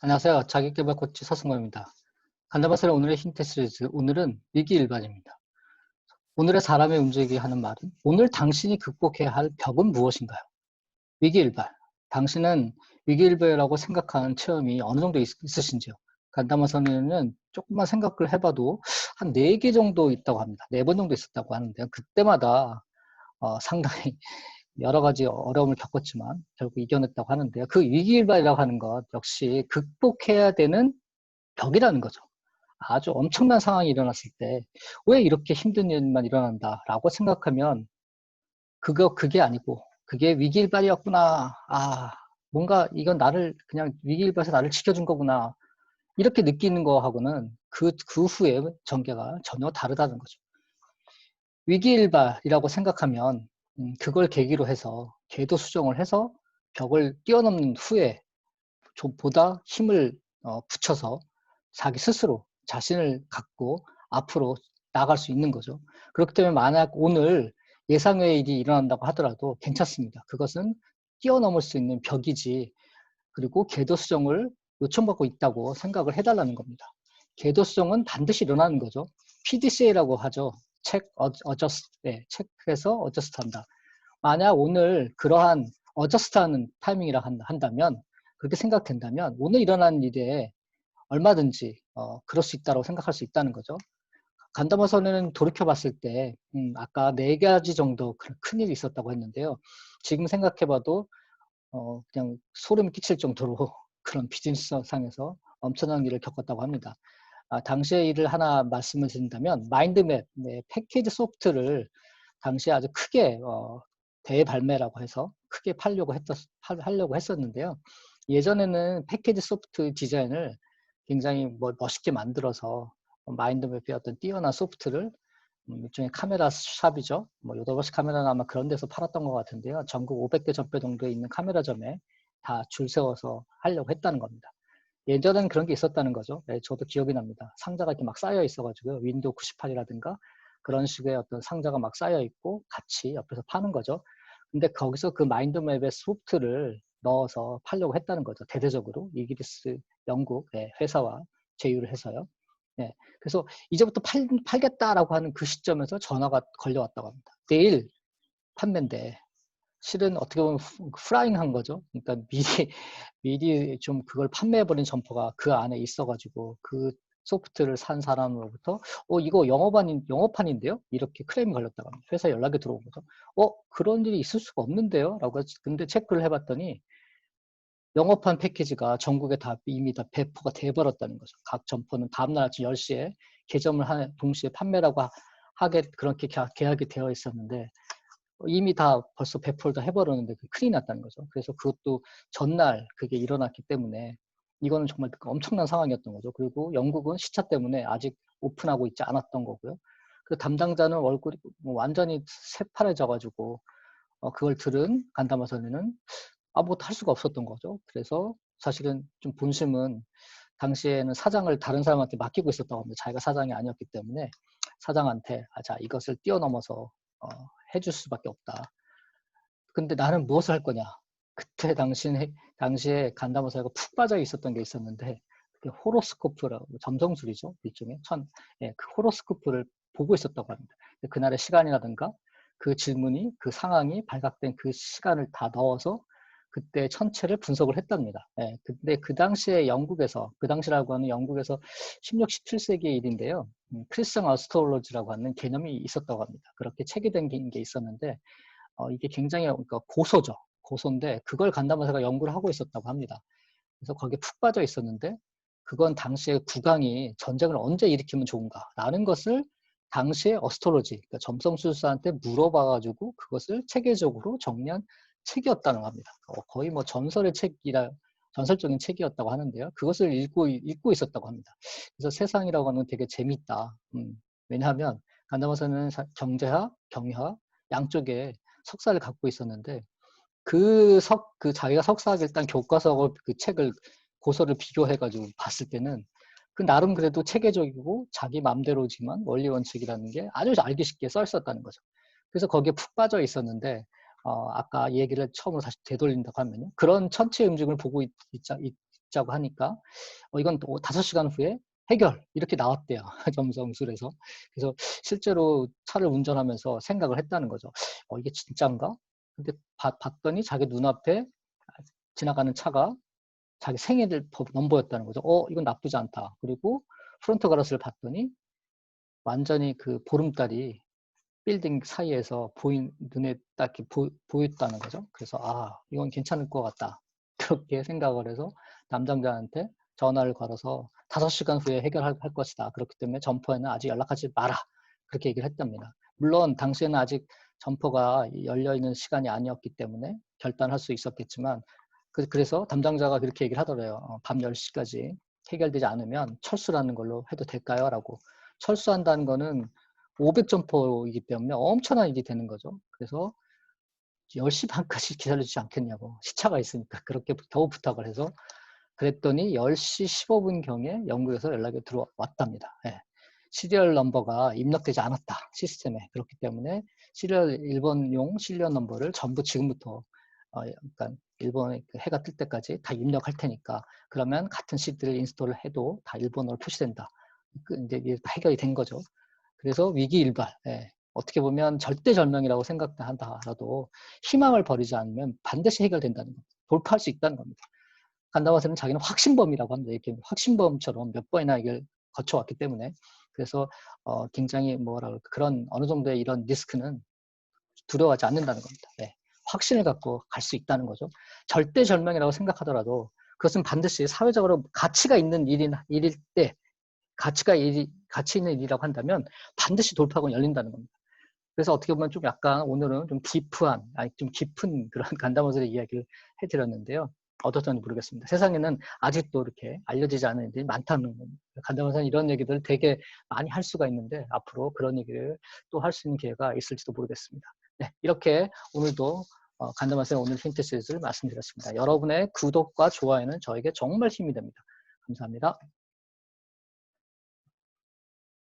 안녕하세요. 자기계발 코치 서승범입니다. 간다바셀의 오늘의 힌트 시리즈, 오늘은 위기일반입니다. 오늘의 사람의 움직이게 하는 말은 오늘 당신이 극복해야 할 벽은 무엇인가요? 위기일반. 당신은 위기일반이라고 생각하는 체험이 어느 정도 있으신지요? 간다마선에는 조금만 생각을 해봐도 한 4개 정도 있다고 합니다. 4번 정도 있었다고 하는데요. 그때마다 상당히 여러 가지 어려움을 겪었지만 결국 이겨냈다고 하는데요. 그 위기일반이라고 하는 것 역시 극복해야 되는 벽이라는 거죠. 아주 엄청난 상황이 일어났을 때 왜 이렇게 힘든 일만 일어난다라고 생각하면 그게 아니고 그게 위기일발이었구나. 뭔가 이건 나를 그냥 위기일발에서 나를 지켜준 거구나. 이렇게 느끼는 거하고는 그 후에 전개가 전혀 다르다는 거죠. 위기일발이라고 생각하면 그걸 계기로 해서 궤도 수정을 해서 벽을 뛰어넘는 후에 좀 보다 힘을 붙여서 자기 스스로 자신을 갖고 앞으로 나아갈 수 있는 거죠. 그렇기 때문에 만약 오늘 예상외의 일이 일어난다고 하더라도 괜찮습니다. 그것은 뛰어넘을 수 있는 벽이지, 그리고 궤도 수정을 요청받고 있다고 생각을 해달라는 겁니다. 궤도 수정은 반드시 일어나는 거죠. PDCA라고 하죠. 체크 어저스트, 네, 체크해서 어저스트 한다. 만약 오늘 그러한 어저스트하는 타이밍이라 한다면, 그렇게 생각된다면 오늘 일어난 일에 얼마든지 그럴 수 있다고 생각할 수 있다는 거죠. 간다마선에는 돌이켜봤을 때 아까 4가지 정도 큰 일이 있었다고 했는데요. 지금 생각해봐도 그냥 소름이 끼칠 정도로 그런 비즈니스상에서 엄청난 일을 겪었다고 합니다. 당시의 일을 하나 말씀을 드린다면 마인드맵, 네, 패키지 소프트를 당시에 아주 크게 대발매라고 해서 크게 하려고 했었는데요. 예전에는 패키지 소프트 디자인을 굉장히 멋있게 만들어서 마인드맵의 어떤 뛰어난 소프트를 일종의 카메라 샵이죠. 요도바시 카메라는 아마 그런 데서 팔았던 것 같은데요. 전국 500개 전표 정도에 있는 카메라점에 다 줄 세워서 하려고 했다는 겁니다. 예전에는 그런 게 있었다는 거죠. 네, 저도 기억이 납니다. 상자가 이렇게 막 쌓여 있어가지고요. 윈도우 98이라든가 그런 식의 어떤 상자가 막 쌓여 있고 같이 옆에서 파는 거죠. 근데 거기서 그 마인드맵의 소프트를 넣어서 팔려고 했다는 거죠. 대대적으로 이기리스 영국 회사와 제휴를 해서요. 네, 그래서 이제부터 팔겠다라고 하는 그 시점에서 전화가 걸려왔다고 합니다. 내일 판매인데 실은 어떻게 보면 프라잉한 거죠. 그러니까 미리 좀 그걸 판매해버린 점포가 그 안에 있어가지고 그 소프트를 산 사람으로부터 이거 영업판인데요? 이렇게 크레임이 걸렸다고 합니다. 회사에 연락이 들어온 거죠. 그런 일이 있을 수가 없는데요? 라고 근데 체크를 해봤더니 영업한 패키지가 전국에 다 이미 다 배포가 돼버렸다는 거죠. 각 점포는 다음날 아침 10시에 개점을 동시에 판매라고 하게 그렇게 계약이 되어 있었는데 이미 다 벌써 배포를 다 해버렸는데 큰일이 났다는 거죠. 그래서 그것도 전날 그게 일어났기 때문에 이거는 정말 엄청난 상황이었던 거죠. 그리고 영국은 시차 때문에 아직 오픈하고 있지 않았던 거고요. 그 담당자는 얼굴이 완전히 새파래져가지고 그걸 들은 간다마선에는 아무것도 할 수가 없었던 거죠. 그래서 사실은 좀 본심은 당시에는 사장을 다른 사람한테 맡기고 있었다고 합니다. 자기가 사장이 아니었기 때문에 사장한테 자 이것을 뛰어넘어서 해줄 수밖에 없다. 근데 나는 무엇을 할 거냐? 그때 당시에 간다마사가 푹 빠져 있었던 게 있었는데 그게 호로스코프라고 점성술이죠. 일종의 그 호로스코프를 보고 있었다고 합니다. 그날의 시간이라든가 그 질문이 그 상황이 발각된 그 시간을 다 넣어서 그때 천체를 분석을 했답니다. 근데 그 당시에 그 당시라고 하는 영국에서 16, 17세기의 일인데요. 크리스천 어스트롤로지라고 하는 개념이 있었다고 합니다. 그렇게 체계된 게 있었는데 이게 굉장히 그러니까 고소인데 그걸 간다마사가 연구를 하고 있었다고 합니다. 그래서 거기에 푹 빠져 있었는데 그건 당시에 국왕이 전쟁을 언제 일으키면 좋은가라는 것을 당시에 어스트로로지, 그러니까 점성술사한테 물어봐가지고 그것을 체계적으로 정리한 책이었다는 겁니다. 거의 전설적인 책이었다고 하는데요. 그것을 읽고 있었다고 합니다. 그래서 세상이라고 하는 되게 재밌다. 왜냐하면 간다마사는 경제학, 경영학 양쪽에 석사를 갖고 있었는데 자기가 석사학위 일단 교과서하고 그 책을 고서를 비교해가지고 봤을 때는 그 나름 그래도 체계적이고 자기 맘대로지만 원리 원칙이라는 게 아주 알기 쉽게 써 있었다는 거죠. 그래서 거기에 푹 빠져 있었는데 아까 얘기를 처음으로 다시 되돌린다고 하면요. 그런 천체 움직임을 보고 붙자고 하니까 이건 또 5시간 후에 해결 이렇게 나왔대요. 점성술에서. 그래서 실제로 차를 운전하면서 생각을 했다는 거죠. 이게 진짠가? 근데 봤더니 자기 눈앞에 지나가는 차가 자기 생일 넘버였다는 거죠. 이건 나쁘지 않다. 그리고 프론트 가라스를 봤더니 완전히 그 보름달이 빌딩 사이에서 눈에 딱 이렇게 보였다는 거죠. 그래서 이건 괜찮을 것 같다. 그렇게 생각을 해서 담당자한테 전화를 걸어서 5시간 후에 해결할 것이다. 그렇기 때문에 점퍼에는 아직 연락하지 마라. 그렇게 얘기를 했답니다. 물론 당시에는 아직 점퍼가 열려있는 시간이 아니었기 때문에 결단할 수 있었겠지만 그래서 담당자가 그렇게 얘기를 하더래요. 밤 10시까지 해결되지 않으면 철수라는 걸로 해도 될까요? 라고. 철수한다는 거는 500점퍼이기 때문에 엄청난 일이 되는 거죠. 그래서 10시 반까지 기다려주지 않겠냐고. 시차가 있으니까 그렇게 겨우 부탁을 해서 그랬더니 10시 15분경에 영국에서 연락이 들어왔답니다. 예. 시리얼 넘버가 입력되지 않았다. 시스템에. 그렇기 때문에 일본용 시리얼 넘버를 전부 지금부터 그러니까 일본의 해가 뜰 때까지 다 입력할 테니까 그러면 같은 CD를 인스톨을 해도 다 일본어로 표시된다. 이제 다 해결이 된 거죠. 그래서 위기일발. 예. 어떻게 보면 절대절명이라고 생각한다라도 희망을 버리지 않으면 반드시 해결된다는 겁니다. 돌파할 수 있다는 겁니다. 간다와서는 자기는 확신범이라고 합니다. 이렇게 확신범처럼 몇 번이나 이걸 거쳐왔기 때문에 그래서 굉장히 그런 어느 정도의 이런 리스크는 두려워하지 않는다는 겁니다. 네. 확신을 갖고 갈 수 있다는 거죠. 절대절명이라고 생각하더라도 그것은 반드시 사회적으로 가치가 있는 일일 때 가치 있는 일이라고 한다면 반드시 돌파구는 열린다는 겁니다. 그래서 어떻게 보면 좀 약간 오늘은 좀 좀 깊은 그런 간담원들의 이야기를 해드렸는데요. 어떻던지 모르겠습니다. 세상에는 아직도 이렇게 알려지지 않은 일들이 많다는 겁니다. 간담원사는 이런 얘기들을 되게 많이 할 수가 있는데 앞으로 그런 얘기를 또 할 수 있는 기회가 있을지도 모르겠습니다. 네, 이렇게 오늘도 간담원사의 오늘 힌트 시리즈를 말씀드렸습니다. 여러분의 구독과 좋아요는 저에게 정말 힘이 됩니다. 감사합니다.